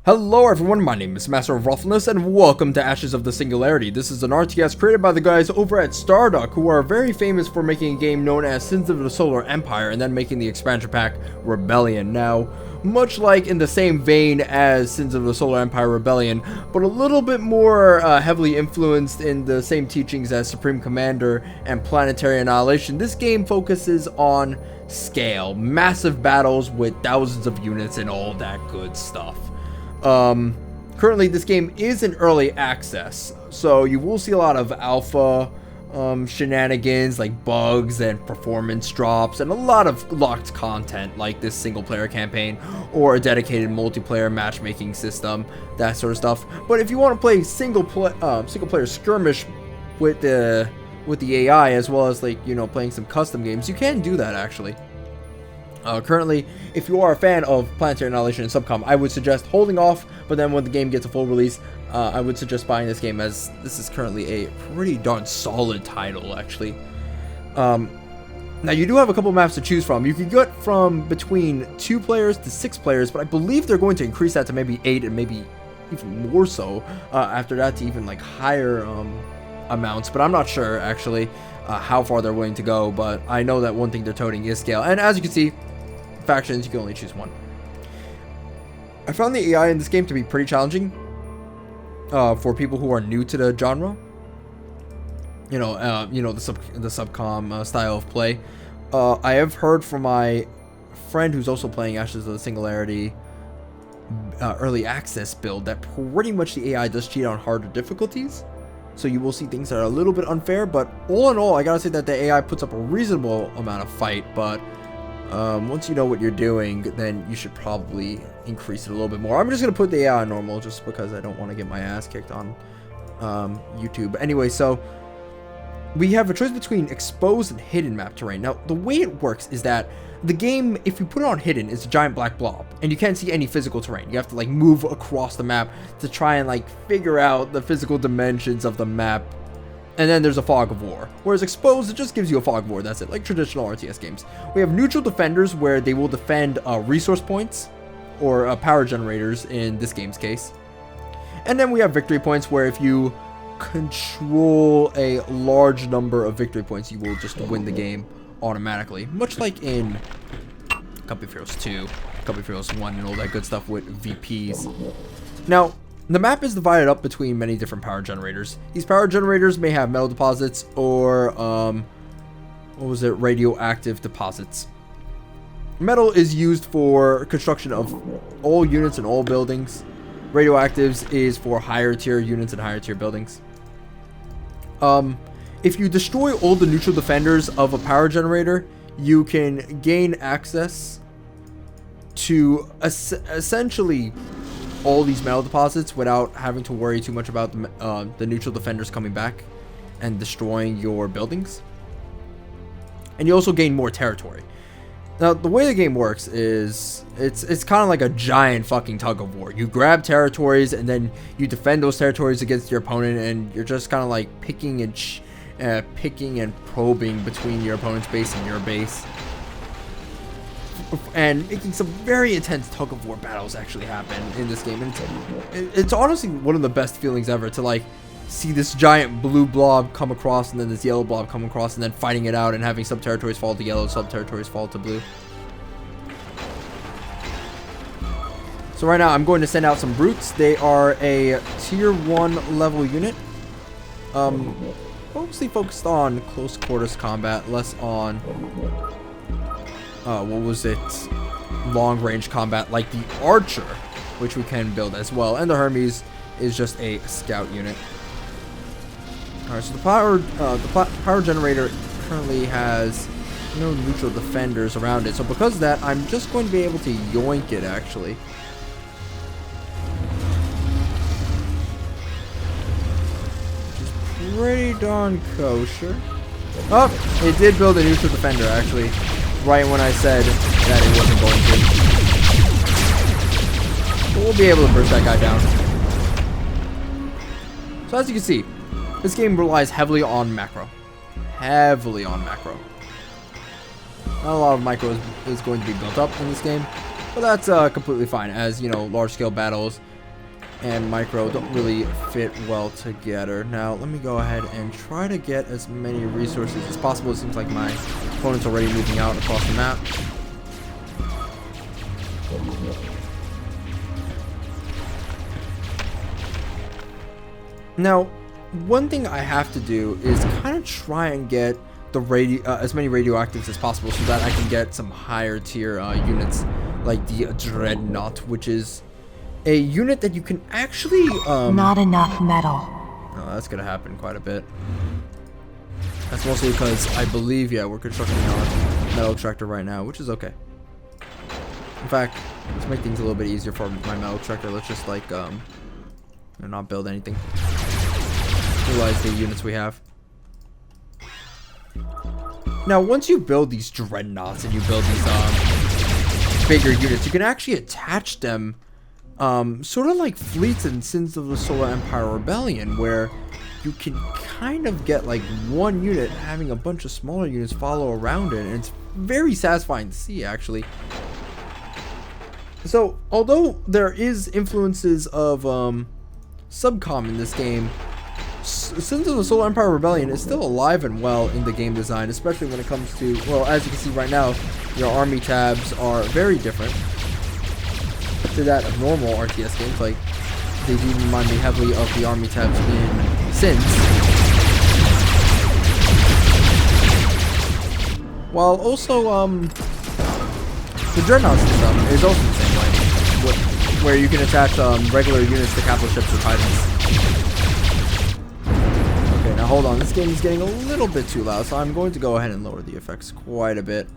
Hello everyone, my name is Masterofroflness and welcome to Ashes of the Singularity. This is an RTS created by the guys over at Stardock, who are very famous for making a game known as Sins of the Solar Empire and then making the expansion pack Rebellion. Now, much like in the same vein as Sins of the Solar Empire Rebellion, but a little bit more heavily influenced in the same teachings as Supreme Commander and Planetary Annihilation, this game focuses on scale, massive battles with thousands of units and all that good stuff. Currently this game is in early access, so you will see a lot of alpha shenanigans like bugs and performance drops and a lot of locked content like this single player campaign or a dedicated multiplayer matchmaking system, that sort of stuff. But if you want to play single player skirmish with the AI, as well as, like, you know, playing some custom games, you can do that actually. Currently, if you are a fan of Planetary Annihilation and Subcom, I would suggest holding off, but then when the game gets a full release, I would suggest buying this game, as this is currently a pretty darn solid title, actually. Now, you do have a couple maps to choose from. You can get from between 2 players to 6 players, but I believe they're going to increase that to maybe 8 and maybe even more so after that, to even like higher amounts, but I'm not sure actually how far they're willing to go. But I know that one thing they're toting is scale, and as you can see, factions, you can only choose one. I found the AI in this game to be pretty challenging for people who are new to the genre. You know, the subcom style of play. I have heard from my friend who's also playing Ashes of the Singularity early access build that pretty much the AI does cheat on harder difficulties. So you will see things that are a little bit unfair, but all in all, I gotta say that the AI puts up a reasonable amount of fight. But once you know what you're doing, then you should probably increase it a little bit more. I'm just going to put the AI on normal just because I don't want to get my ass kicked on YouTube. Anyway, so we have a choice between exposed and hidden map terrain. Now, the way it works is that the game, if you put it on hidden, it's a giant black blob, and you can't see any physical terrain. You have to like move across the map to try and like figure out the physical dimensions of the map. And then there's a fog of war. Whereas exposed, it just gives you a fog of war. That's it, like traditional RTS games. We have neutral defenders, where they will defend resource points or power generators in this game's case. And then we have victory points, where if you control a large number of victory points, you will just win the game automatically. Much like in Company of Heroes 2, Company of Heroes 1, and all that good stuff with VPs. Now, the map is divided up between many different power generators. These power generators may have metal deposits or, radioactive deposits. Metal is used for construction of all units and all buildings. Radioactives is for higher tier units and higher tier buildings. If you destroy all the neutral defenders of a power generator, you can gain access to essentially all these metal deposits without having to worry too much about the neutral defenders coming back and destroying your buildings. And you also gain more territory. Now, the way the game works is it's kind of like a giant fucking tug of war. You grab territories and then you defend those territories against your opponent, and you're just kind of like picking and probing between your opponent's base and your base, and making some very intense tug of war battles actually happen in this game. And it's honestly one of the best feelings ever to like see this giant blue blob come across and then this yellow blob come across and then fighting it out and having some territories fall to yellow, some territories fall to blue. So right now I'm going to send out some brutes. They are a tier 1 level unit, mostly focused on close quarters combat, less on long range combat like the archer, which we can build as well. And the Hermes is just a scout unit. Alright, so the power generator currently has no neutral defenders around it, so because of that, I'm just going to be able to yoink it actually. Which is pretty darn kosher. Oh, it did build a neutral defender actually, right when I said that it wasn't going to. But we'll be able to burst that guy down. So as you can see, this game relies heavily on macro. Heavily on macro. Not a lot of micro is going to be built up in this game, but that's completely fine, as, you know, large scale battles and micro don't really fit well together. Now, let me go ahead and try to get as many resources as possible. It seems like my opponent's already moving out across the map. Now, one thing I have to do is kind of try and get the as many radioactives as possible so that I can get some higher tier units like the Dreadnought, which is a unit that you can actually not enough metal. Oh, that's gonna happen quite a bit. That's mostly because I believe, yeah, we're constructing our metal extractor right now, which is okay. In fact, let's make things a little bit easier for my metal extractor. Let's just like not build anything. Realize the units we have. Now, once you build these dreadnoughts and you build these bigger units, you can actually attach them sort of like fleets in Sins of the Solar Empire Rebellion, where you can kind of get like one unit having a bunch of smaller units follow around it, and it's very satisfying to see, actually. So, although there is influences of Subcom in this game, Sins of the Solar Empire Rebellion is still alive and well in the game design, especially when it comes to, well, as you can see right now, your army tabs are very different to that of normal RTS games. Like, they do remind me heavily of the army tabs in Sins. While also, the Dreadnought system is also the same way, where you can attach regular units to capital ships or Titans. Okay, now hold on, this game is getting a little bit too loud, so I'm going to go ahead and lower the effects quite a bit.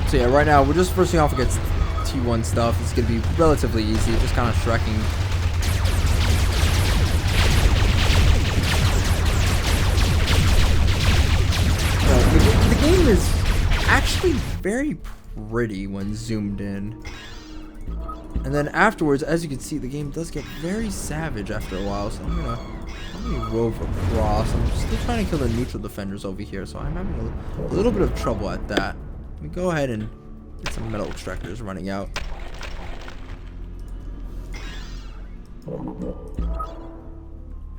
So yeah, right now we're just first off against T1 stuff. It's going to be relatively easy, just kind of shrekking. The game is actually very pretty when zoomed in. And then afterwards, as you can see, the game does get very savage after a while. So I'm gonna rove across. I'm still trying to kill the neutral defenders over here, so I'm having a little bit of trouble at that. Let me go ahead and get some metal extractors running out.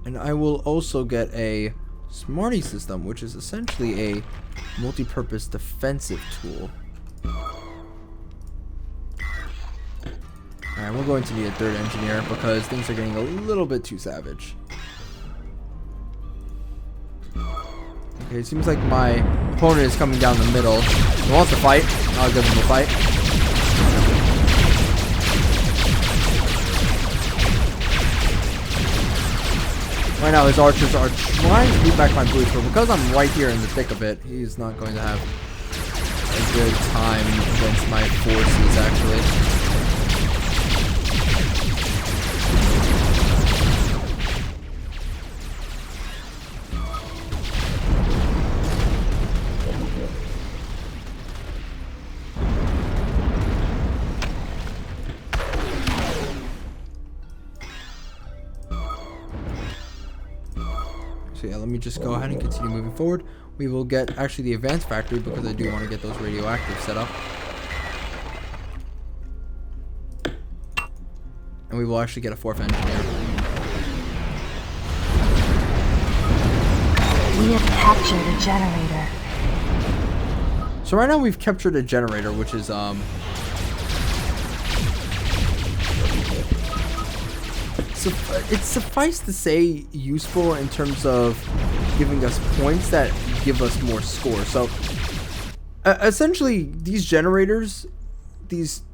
And I will also get a Smarty system, which is essentially a multi-purpose defensive tool. Alright, we're going to need a third engineer because things are getting a little bit too savage. Okay, it seems like my opponent is coming down the middle. He wants to fight. I'll give him a fight. Right now, his archers are trying to beat back my boots, but because I'm right here in the thick of it, he's not going to have a good time against my forces, actually. So yeah, let me just go ahead and continue moving forward. We will get actually the advanced factory because I do want to get those radioactive set up. And we will actually get a fourth engineer. We have captured a generator. So right now we've captured a generator, which is it's suffice to say useful in terms of giving us points that give us more score. So essentially these generators, these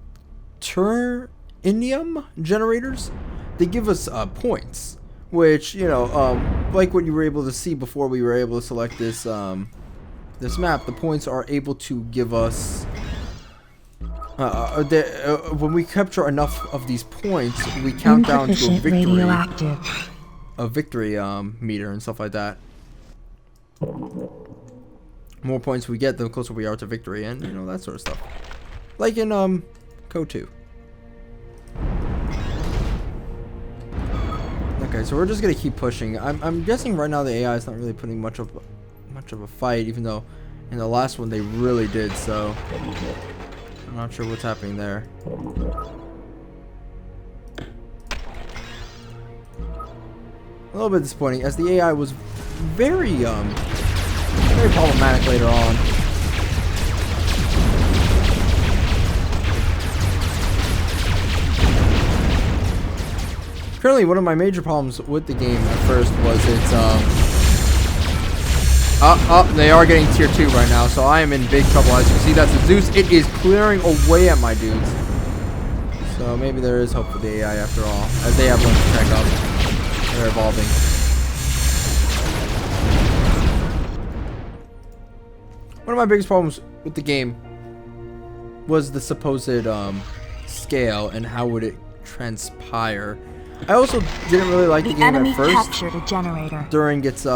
Turinium generators, they give us points, which, you know, like what you were able to see before we were able to select this this map, the points are able to give us when we capture enough of these points, we count down to a victory meter and stuff like that. More points we get, the closer we are to victory, and you know, that sort of stuff. Like in Code 2. Okay, so we're just gonna keep pushing. I'm guessing right now the AI is not really putting much of a fight, even though in the last one they really did. So I'm not sure what's happening there. A little bit disappointing, as the AI was very problematic later on. Currently, one of my major problems with the game at first was its they are getting tier 2 right now, so I am in big trouble. As you see, that's a Zeus. It is clearing away at my dudes. So maybe there is hope for the AI after all, as they have learned to crank up. They're evolving. One of my biggest problems with the game was the supposed scale and how would it transpire. I also didn't really like the game at first. Captured a generator. During its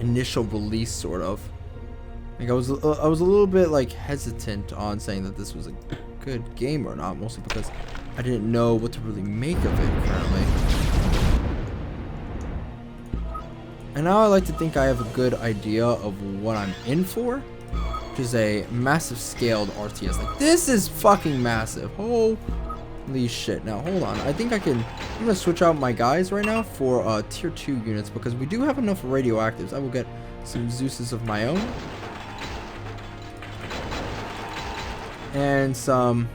initial release, sort of. Like I was a little bit like hesitant on saying that this was a good game or not, mostly because I didn't know what to really make of it currently. And now I like to think I have a good idea of what I'm in for, which is a massive scaled RTS. Like, this is fucking massive. Holy shit. Now hold on, I think I'm gonna switch out my guys right now for tier 2 units, because we do have enough radioactives. I will get some Zeuses of my own and some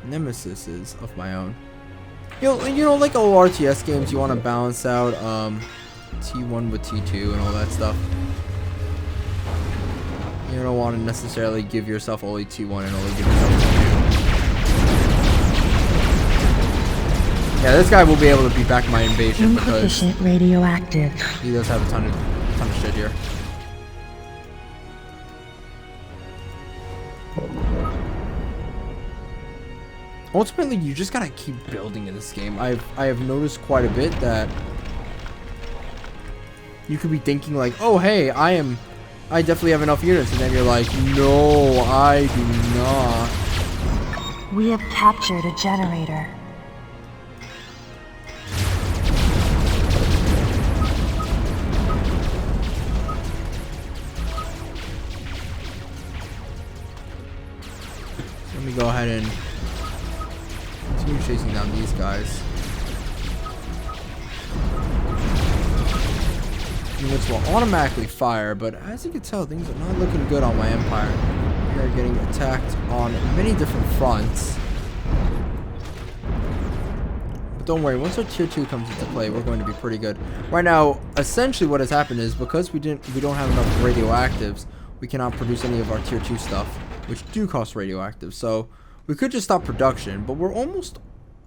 Nemesises of my own. You know, like all RTS games, you want to balance out T1 with T2 and all that stuff. You don't want to necessarily give yourself only T1 and only give yourself T2. Yeah, this guy will be able to beat back my invasion because radioactive. He does have a ton of shit here. Ultimately, you just gotta keep building in this game. I have noticed quite a bit that you could be thinking like, oh hey, I definitely have enough units, and then you're like, no, I do not. We have captured a generator. Let me go ahead and continue chasing down these guys. Units will automatically fire, but as you can tell, things are not looking good on my empire. We are getting attacked on many different fronts. But don't worry, once our tier 2 comes into play, we're going to be pretty good. Right now, essentially what has happened is because we don't have enough radioactives, we cannot produce any of our tier 2 stuff, which do cost radioactive. So we could just stop production, but we're almost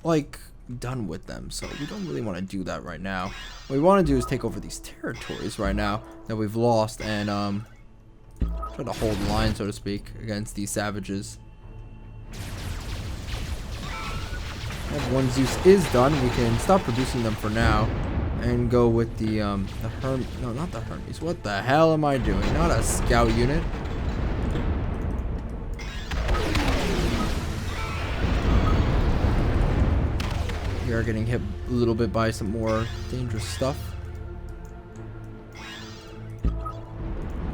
like done with them, so we don't really want to do that right now. What we want to do is take over these territories right now that we've lost and try to hold the line, so to speak, against these savages. If one Zeus is done, we can stop producing them for now and go with the no, not the Hermes. What the hell am I doing? Not a scout unit. We are getting hit a little bit by some more dangerous stuff. But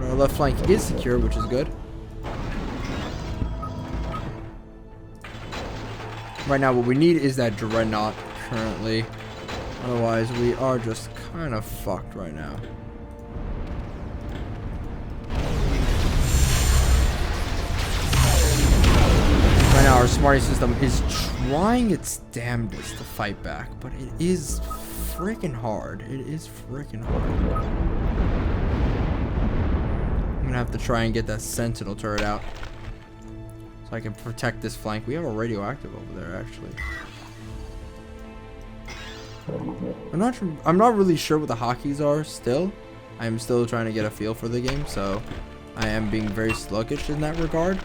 our left flank is secure, which is good. Right now, what we need is that Dreadnought currently. Otherwise, we are just kind of fucked right now. Right now, our Smarty system is trying its damnedest to fight back, but it is freaking hard. It is freaking hard. I'm gonna have to try and get that Sentinel turret out so I can protect this flank. We have a radioactive over there, actually. I'm not really sure what the hotkeys are still. I am still trying to get a feel for the game, so I am being very sluggish in that regard.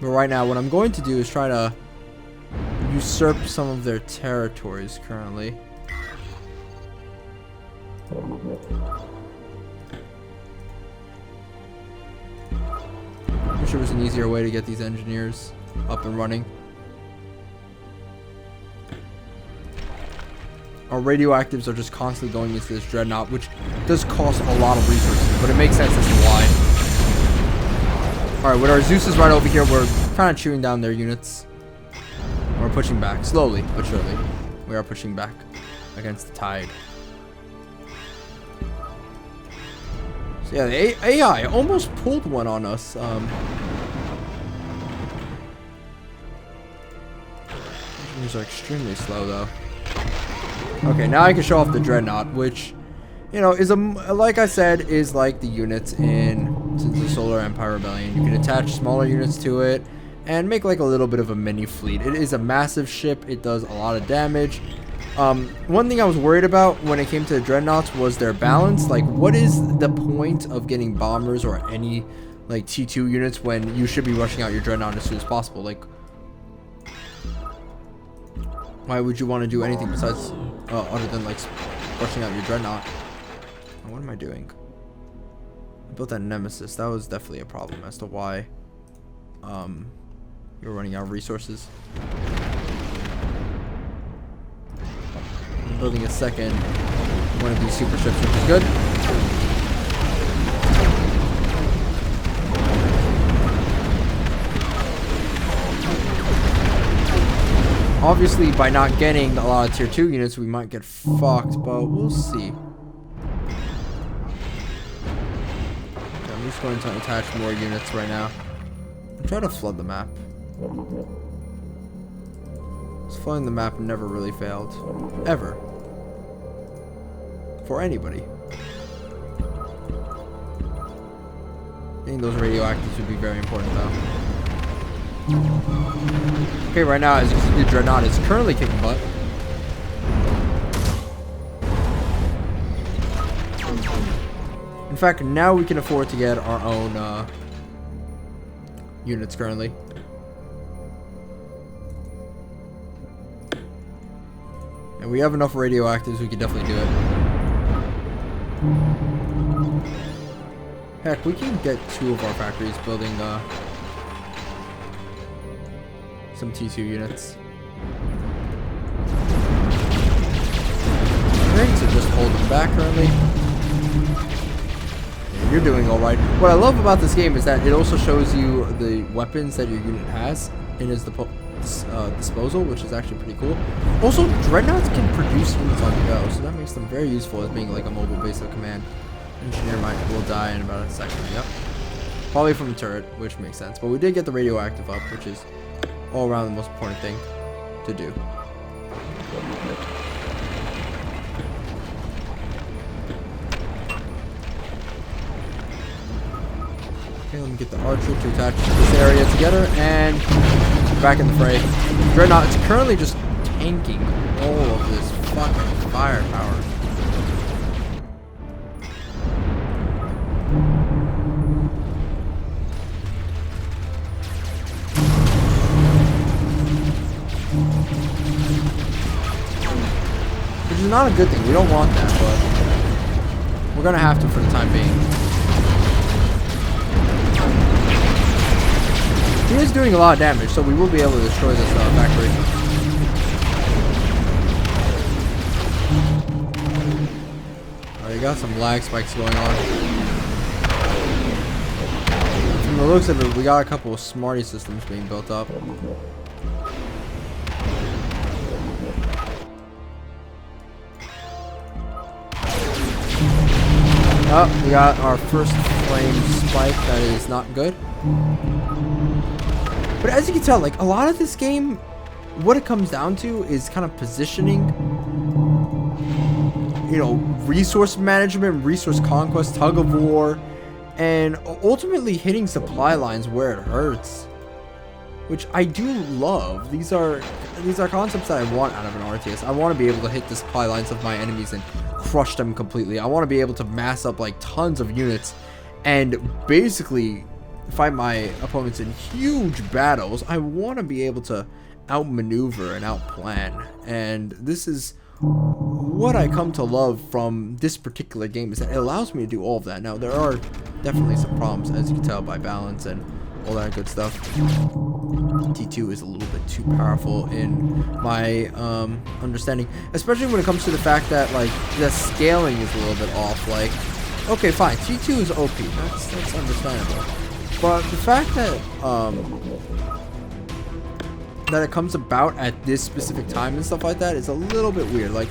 But right now, what I'm going to do is try to usurp some of their territories currently. Wish there was an easier way to get these engineers up and running. our radioactives are just constantly going into this dreadnought, which does cost a lot of resources, but it makes sense as to why. Alright, with our Zeus's right over here, we're kind of chewing down their units. We're pushing back, slowly but surely. We are pushing back against the tide. So yeah, the AI almost pulled one on us. These are extremely slow though. Okay, now I can show off the dreadnought, which, you know, is like I said, is like the units in the Solar Empire Rebellion. You can attach smaller units to it and make like a little bit of a mini fleet. It is a massive ship. It does a lot of damage. One thing I was worried about when it came to the dreadnoughts was their balance. Like, what is the point of getting bombers or any like T2 units when you should be rushing out your dreadnought as soon as possible? Like, why would you want to do anything besides other than like rushing out your dreadnought? Oh, what am I doing? I built that Nemesis. That was definitely a problem as to why you're running out of resources. I'm building a second one of these super ships, which is good. Obviously, by not getting a lot of tier 2 units, we might get fucked, but we'll see. Okay, I'm just going to attach more units right now. I'm trying to flood the map. Flooding the map never really failed. Ever. For anybody. Getting those radioactives would be very important, though. Okay, right now, as you can see, the dreadnought is currently kicking butt. In fact, now we can afford to get our own units currently. And we have enough radioactives, we can definitely do it. Heck, we can get 2 of our factories building some T2 units. Alright, so just hold them back currently. Yeah, you're doing alright. What I love about this game is that it also shows you the weapons that your unit has in its disposal, which is actually pretty cool. Also, dreadnoughts can produce units on the go, so that makes them very useful as being like a mobile base of command. Engineer will die in about a second. Yep. Probably from the turret, which makes sense. But we did get the radioactive up, which is all around the most important thing to do. Okay, let me get the archer to attach this area together and back in the fray. Dreadnought is currently just tanking all of this fucking firepower. Which is not a good thing. We don't want that, but we're gonna have to for the time being. He is doing a lot of damage, so we will be able to destroy this factory. Alright, you got some lag spikes going on. From the looks of it, we got a couple of smarty systems being built up. Oh, we got our first flame spike. That is not good. But as you can tell, like, a lot of this game, what it comes down to is kind of positioning, you know, resource management, resource conquest, tug of war, and ultimately hitting supply lines where it hurts, which I do love. These are concepts that I want out of an RTS. I want to be able to hit the supply lines of my enemies and crush them completely. I want to be able to mass up like tons of units and basically fight my opponents in huge battles. I want to be able to outmaneuver and outplan, and this is what I come to love from this particular game, is that it allows me to do all of that. Now, there are definitely some problems, as you can tell by balance and all that good stuff. T2 is a little bit too powerful in my understanding, especially when it comes to the fact that like the scaling is a little bit off. Like, okay, fine, T2 is OP, that's understandable, but the fact that that it comes about at this specific time and stuff like that is a little bit weird. Like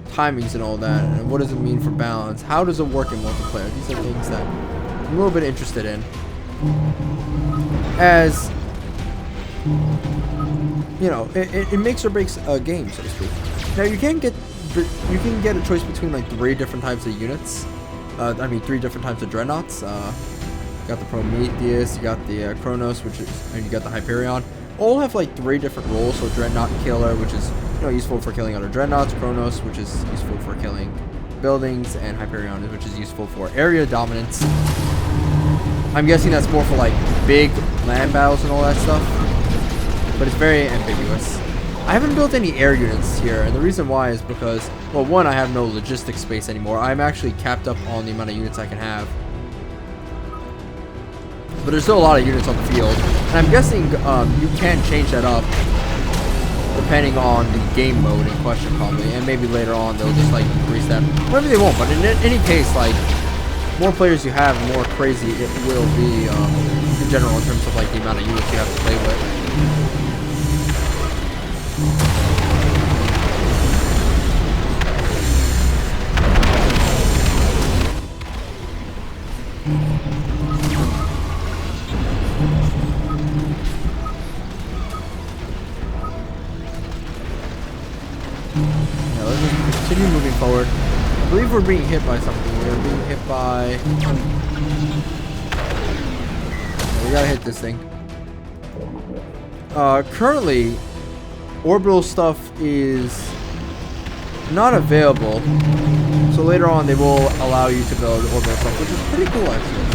timings and all that, and what does it mean for balance? How does it work in multiplayer? These are things that I'm a little bit interested in. As you know, it makes or breaks a game, so to speak. Now you can get a choice between like 3 different types of units. I mean 3 different types of dreadnoughts. You got the Prometheus, you got the Kronos, and you got the Hyperion. All have like 3 different roles. So Dreadnought Killer, which is useful for killing other dreadnoughts. Kronos, which is useful for killing buildings, and Hyperion, which is useful for area dominance. I'm guessing that's more for like big land battles and all that stuff, but it's very ambiguous. I haven't built any air units here, and the reason why is because, well, one, I have no logistics space anymore. I'm actually capped up on the amount of units I can have. But there's still a lot of units on the field, and I'm guessing you can change that up depending on the game mode in question, probably, and maybe later on they'll just like increase that. Maybe they won't, but in any case, like, more players you have, the more crazy it will be in general in terms of like the amount of units you have to play with. Now let's just continue moving forward. I believe we're being hit by something. We're being hit by... We gotta hit this thing. Currently, orbital stuff is not available. So later on, they will allow you to build orbital stuff, which is pretty cool, actually.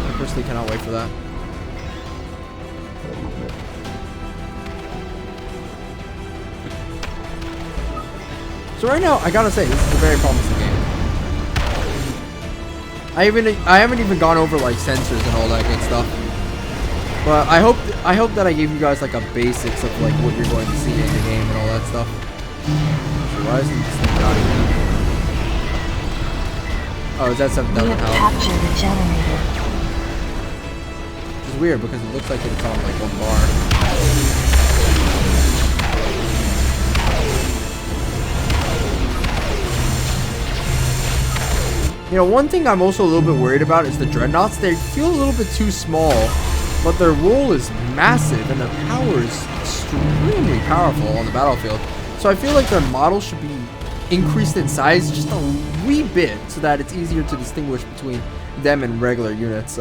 I personally cannot wait for that. So right now, I gotta say, this is a very promising game. I haven't even gone over like sensors and all that good stuff. But I hope that I gave you guys like a basics of like what you're going to see in the game and all that stuff. So why isn't this thing out of here? Oh, is that 7,000 We have health? captured a generator. Which is weird because it looks like it's on like 1 bar. You know, one thing I'm also a little bit worried about is the dreadnoughts. They feel a little bit too small, but their role is massive and their power is extremely powerful on the battlefield. So I feel like their model should be increased in size just a wee bit so that it's easier to distinguish between them and regular units.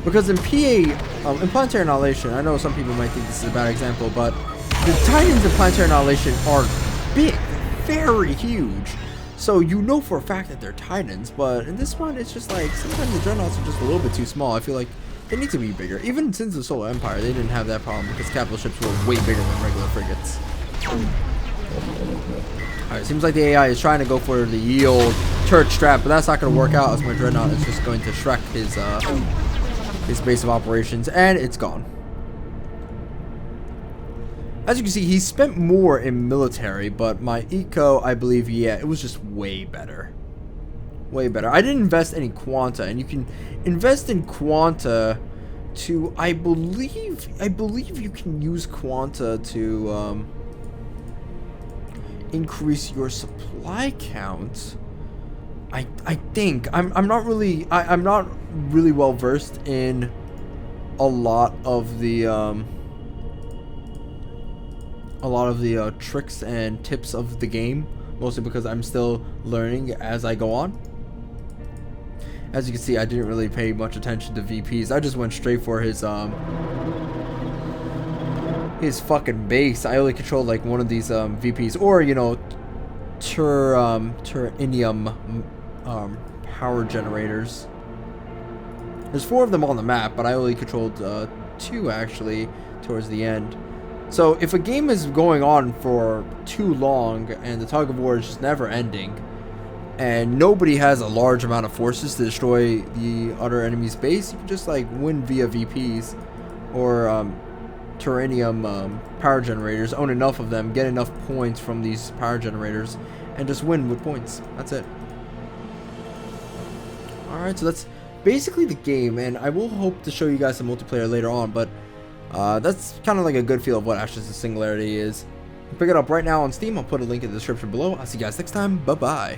Because in in Planetary Annihilation, I know some people might think this is a bad example, but the Titans in Planetary Annihilation are big. Very huge, so you know for a fact that they're Titans, but in this one it's just like sometimes the dreadnoughts are just a little bit too small. I feel like they need to be bigger. Even since the Solar Empire, they didn't have that problem because capital ships were way bigger than regular frigates. Alright, seems like the AI is trying to go for the yield turret strap, but that's not going to work out as my dreadnought is just going to Shrek his base of operations, and it's gone. As you can see, he spent more in military, but my eco, I believe, yeah, it was just way better. Way better. I didn't invest any quanta, and you can invest in quanta to, I believe you can use quanta to increase your supply count. I think I'm not really well versed in a lot of the tricks and tips of the game, mostly because I'm still learning as I go on. As you can see, I didn't really pay much attention to VPs. I just went straight for his fucking base. I only controlled like one of these VPs, or you know, Turinium power generators. There's 4 of them on the map, but I only controlled 2 actually towards the end. So if a game is going on for too long and the tug of war is just never ending, and nobody has a large amount of forces to destroy the other enemy's base, you can just like win via VPs or Terranium power generators. Own enough of them, get enough points from these power generators, and just win with points. That's it. Alright, so that's basically the game, and I will hope to show you guys some multiplayer later on, but that's kind of like a good feel of what Ashes of Singularity is. Pick it up right now on Steam. I'll put a link in the description below. I'll see you guys next time. Bye bye.